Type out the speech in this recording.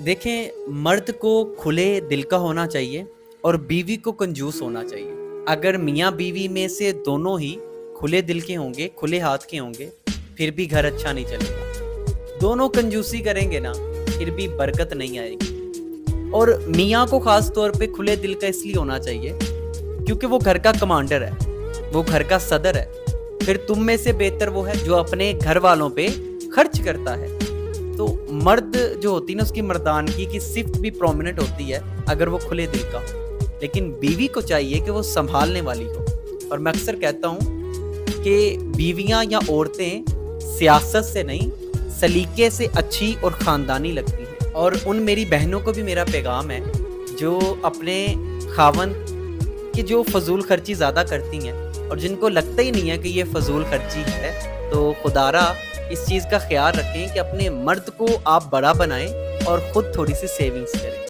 देखें, मर्द को खुले दिल का होना चाहिए और बीवी को कंजूस होना चाहिए। अगर मियाँ बीवी में से दोनों ही खुले दिल के होंगे, खुले हाथ के होंगे, फिर भी घर अच्छा नहीं चलेगा। दोनों कंजूसी करेंगे ना, फिर भी बरकत नहीं आएगी। और मियाँ को खास तौर पे खुले दिल का इसलिए होना चाहिए क्योंकि वो घर का कमांडर है, वो घर का सदर है। फिर तुम में से बेहतर वो है जो अपने घर वालों पे खर्च करता है। तो मर्द जो होती है ना, उसकी मर्दानगी की सिफ्त भी प्रोमिनेंट होती है अगर वो खुले दिल का हो। लेकिन बीवी को चाहिए कि वो संभालने वाली हो। और मैं अक्सर कहता हूँ कि बीवियाँ या औरतें सियासत से नहीं, सलीके से अच्छी और ख़ानदानी लगती हैं। और उन मेरी बहनों को भी मेरा पैगाम है जो अपने खावंद की जो फजूल खर्ची ज़्यादा करती हैं और जिनको लगता ही नहीं है कि ये फजूल खर्ची है, तो खुदारा इस चीज़ का ख्याल रखें कि अपने मर्द को आप बड़ा बनाएं और ख़ुद थोड़ी सी सेविंग्स करें।